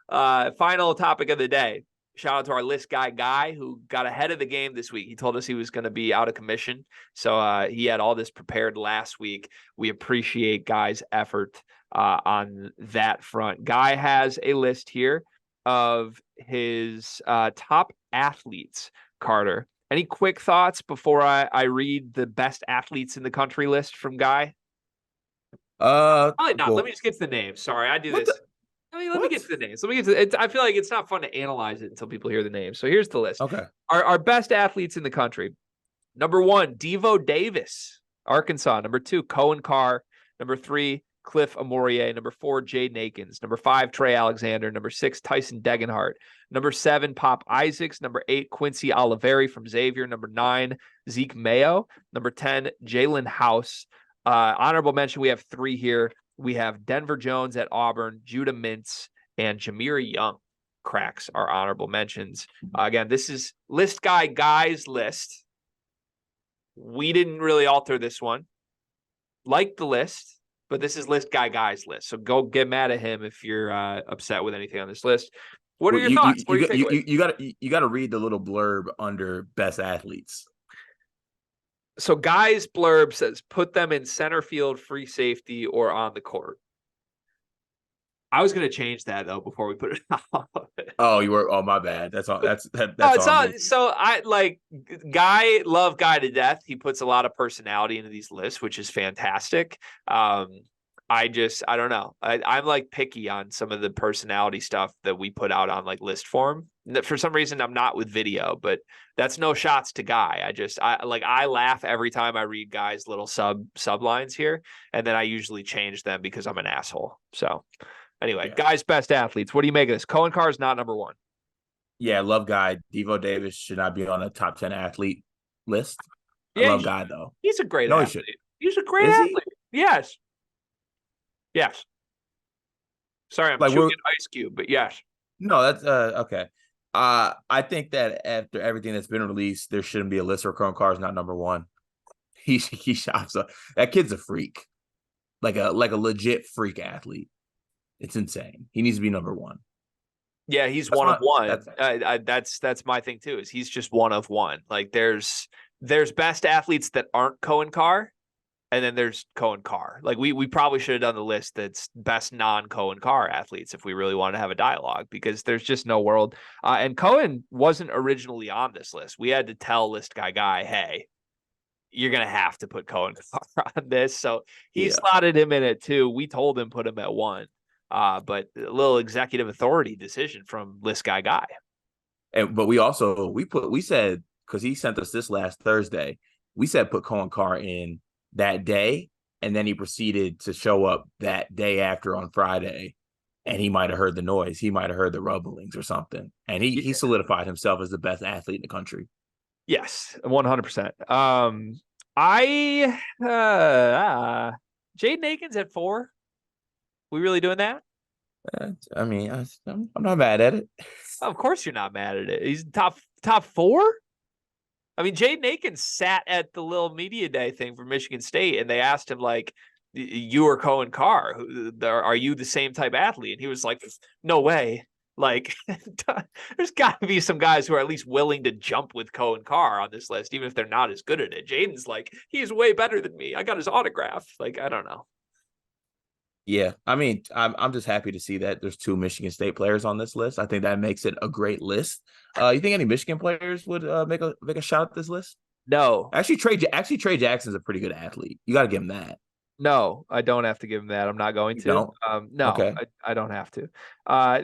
Final topic of the day. Shout out to our list guy who got ahead of the game this week. He told us he was going to be out of commission. So he had all this prepared last week. We appreciate Guy's effort on that front. Guy has a list here of his top athletes, Carter. Any quick thoughts before I read the best athletes in the country list from Guy? Probably not. Let me just get to the names. Sorry, I do this. Let me get to the names. Let me get to it. I feel like it's not fun to analyze it until people hear the names. So here's the list. Okay. Our best athletes in the country. Number 1, Devo Davis, Arkansas. Number 2, Cohen Carr. Number 3, Cliff Amorie. Number 4, Jaden Akins. Number 5, Trey Alexander. Number 6, Tyson Degenhart. Number 7, Pop Isaacs. Number 8, Quincy Oliveri from Xavier. Number 9, Zeke Mayo. Number 10, Jalen House. Honorable mention, we have 3 here. We have Denver Jones at Auburn, Judah Mintz, and Jameer Young. Cracks are honorable mentions. Again, this is list guy's list. We didn't really alter this one. Like the list, but this is list guy's list. So go get mad at him if you're upset with anything on this list. What are your thoughts? What are your takeaways? You got to read the little blurb under best athletes. So Guy's blurb says, put them in center field, free safety, or on the court. I was going to change that, though, before we put it out. Oh, you were? Oh, my bad. That's all. That's no, it's not. So I love Guy to death. He puts a lot of personality into these lists, which is fantastic. I don't know. I'm like picky on some of the personality stuff that we put out on like list form. For some reason, I'm not with video, but that's no shots to Guy. I laugh every time I read Guy's little sublines here, and then I usually change them because I'm an asshole. So anyway, yeah. Guy's best athletes. What do you make of this? Cohen Carr is not number 1. Yeah, love Guy. Devo Davis should not be on a top 10 athlete list. I love Guy though. He's a great athlete. He's a great athlete. Yes. Yes. Sorry, I'm chewing an ice cube, but yes. No, that's okay. I think that after everything that's been released, there shouldn't be a list where Cohen Carr is not number 1. He shops up. That kid's a freak, like a legit freak athlete. It's insane. He needs to be number 1. Yeah, he's one of one. That's my thing too. Is he's just one of one. Like there's best athletes that aren't Cohen Carr. And then there's Cohen Carr. Like we probably should have done the list that's best non-Cohen Carr athletes if we really wanted to have a dialogue, because there's just no world. And Cohen wasn't originally on this list. We had to tell list guy, hey, you're going to have to put Cohen Carr on this. So he slotted him in at 2. We told him put him at 1. But a little executive authority decision from list guy. But we said, because he sent us this last Thursday, we said put Cohen Carr in that day, and then he proceeded to show up that day after on Friday, and he might have heard the noise. He might have heard the rumblings or something, and he solidified himself as the best athlete in the country. Yes, 100%. Jaden Akins at 4. We really doing that? I mean, I'm not mad at it. Of course you're not mad at it. He's top 4. I mean, Jaden Akins sat at the little media day thing for Michigan State, and they asked him, like, you or Cohen Carr, are you the same type athlete? And he was like, no way. Like, there's got to be some guys who are at least willing to jump with Cohen Carr on this list, even if they're not as good at it. Jaden's like, he's way better than me. I got his autograph. Like, I don't know. Yeah, I mean, I'm just happy to see that there's 2 Michigan State players on this list. I think that makes it a great list. You think any Michigan players would make a shot at this list? No. Actually, Trey Jackson's a pretty good athlete. You got to give him that. No, I don't have to give him that. I'm not going to. Don't? No, okay. I don't have to.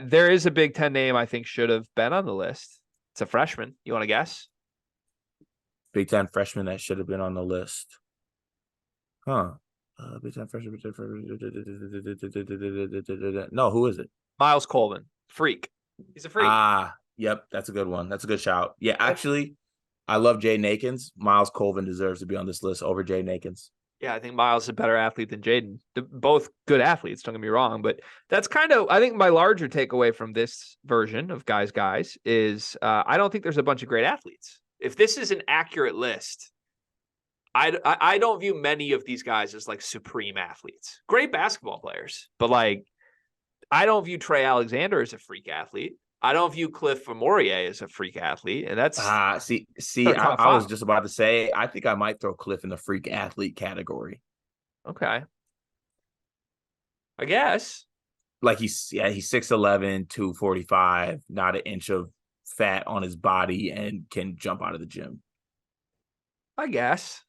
There is a Big Ten name I think should have been on the list. It's a freshman. You want to guess? Big Ten freshman that should have been on the list. Huh. Big Ten freshman. No, who is it? Miles Colvin. Freak. He's a freak. Yep. That's a good one. That's a good shout. Yeah, actually, I love Jaden Akins. Miles Colvin deserves to be on this list over Jaden Akins. Yeah, I think Miles is a better athlete than Jaden. They're both good athletes, don't get me wrong. But that's kind of, I think my larger takeaway from this version of Guys is I don't think there's a bunch of great athletes. If this is an accurate list, I don't view many of these guys as like supreme athletes. Great basketball players, but like I don't view Trey Alexander as a freak athlete. I don't view Cliff Amorie as a freak athlete, and that's See, our top I was five. just about to say, I think I might throw Cliff in the freak athlete category. Okay, I guess. Like he's 6'11", 245, not an inch of fat on his body, and can jump out of the gym. I guess.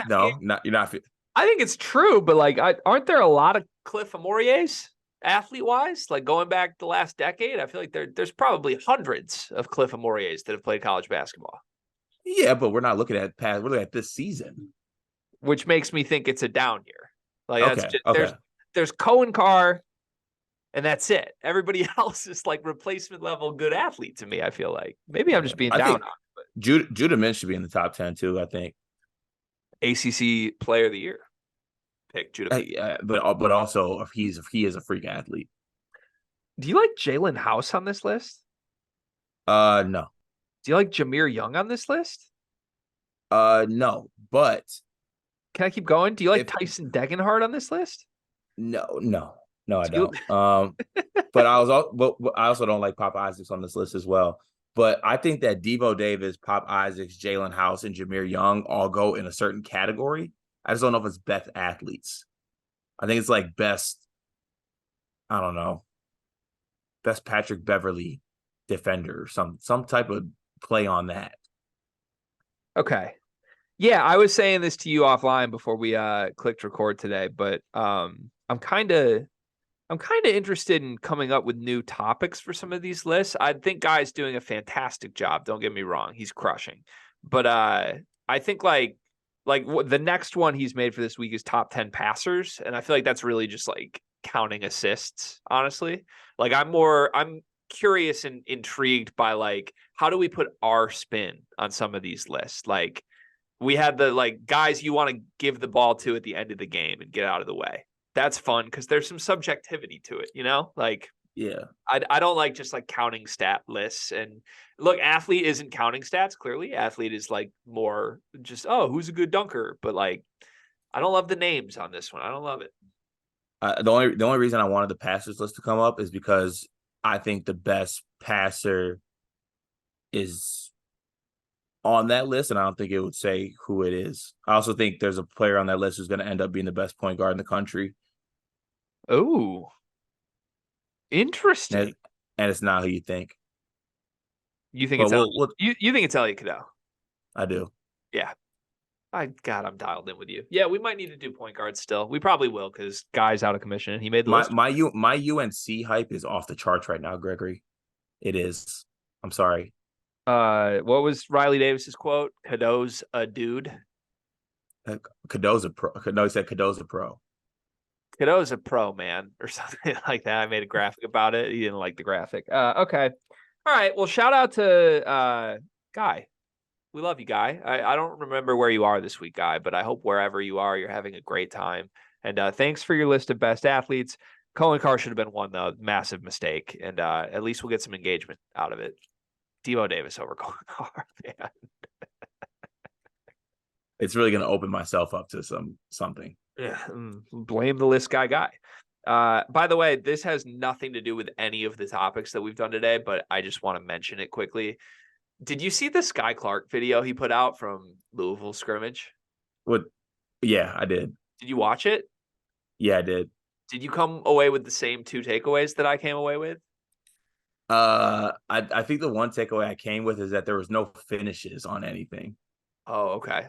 No, not you're not. I think it's true, but like, aren't there a lot of Cliff Amorie's athlete wise? Like going back the last decade, I feel like there's probably hundreds of Cliff Amorie's that have played college basketball, Yeah, but we're not looking at past. We're looking at this season. which makes me think it's a down year. Like that's Okay, just okay. there's Cohen Carr, and that's it. Everybody else is like replacement level good athlete to me. I feel like maybe I'm just being I down think on it, Judah Mintz should be in the top 10 too. I think. but ACC Player of the Year pick Judah. But also he is a freak athlete. Do you like Jalen House on this list? No. Do you like Jameer Young on this list? No. But Can I keep going? Do you like Tyson Degenhardt on this list? no, I don't. But I also don't like Pop Isaacs on this list as well. But I think that Devo Davis, Pop Isaacs, Jalen House, and Jameer Young all go in a certain category. I just don't know if it's best athletes. I think it's like best, I don't know, best Patrick Beverly defender, some type of play on that. Okay. Yeah, I was saying this to you offline before we clicked record today, but I'm kind of interested in coming up with new topics for some of these lists. I think Guy's doing a fantastic job. Don't get me wrong, he's crushing. But I think like the next one he's made for this week is top 10 passers, and I feel like that's really just like counting assists, honestly. Like I'm curious and intrigued by like how do we put our spin on some of these lists? Like we had the like guys you want to give the ball to at the end of the game and get out of the way. That's fun because there's some subjectivity to it, you know? Like Yeah. I don't like just like counting stat lists. And look, athlete isn't counting stats, clearly. Athlete is like more just, oh, who's a good dunker? But like I don't love the names on this one. I don't love it. The only reason I wanted the passers list to come up is because I think the best passer is on that list, and I don't think it would say who it is. I also think there's a player on that list who's going to end up being the best point guard in the country. Oh, interesting. And it's not who you think. You think it's you think it's Elliot Cadeau? I do. Yeah. I'm dialed in with you. Yeah, we might need to do point guard still. We probably will because Guy's out of commission and he made the list. My UNC hype is off the charts right now, Gregory. It is. I'm sorry. What was Riley Davis's quote? Cadeau's a dude. Cadeau's a pro. No, he said Cadeau's a pro. Cadeau's a pro, man, or something like that. I made a graphic about it. He didn't like the graphic. Okay. All right. Well, shout out to Guy. We love you, Guy. I don't remember where you are this week, Guy, but I hope wherever you are, you're having a great time. And thanks for your list of best athletes. Cohen Carr should have been one, though. Massive mistake. And at least we'll get some engagement out of it. Devo Davis over Cohen Carr, man. It's really going to open myself up to something. Yeah. Blame the list guy. By the way, this has nothing to do with any of the topics that we've done today, but I just want to mention it quickly. Did you see the Sky Clark video he put out from Louisville scrimmage? What? Yeah, I did. Did you watch it? Yeah, I did. Did you come away with the same two takeaways that I came away with? I think the one takeaway I came with is that there was no finishes on anything. Oh, okay.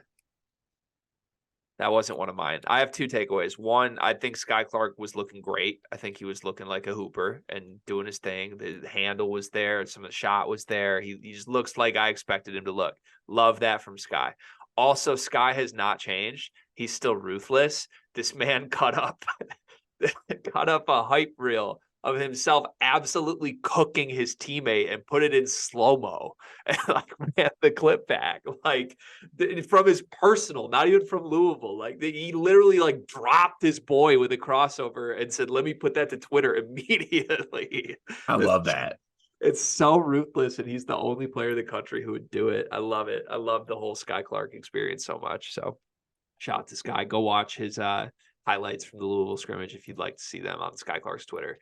That wasn't one of mine. I have two takeaways. One, I think Sky Clark was looking great. I think he was looking like a hooper and doing his thing. The handle was there. Some of the shot was there. He just looks like I expected him to look. Love that from Sky. Also, Sky has not changed. He's still ruthless. This man cut up a hype reel of himself absolutely cooking his teammate and put it in slow-mo and like ran the clip back like from his personal, not even from Louisville. Like he literally like dropped his boy with a crossover and said, let me put that to Twitter immediately. I love that. It's so ruthless, and he's the only player in the country who would do it. I love it. I love the whole Sky Clark experience so much. So shout out to Sky. Go watch his highlights from the Louisville scrimmage if you'd like to see them on Sky Clark's Twitter.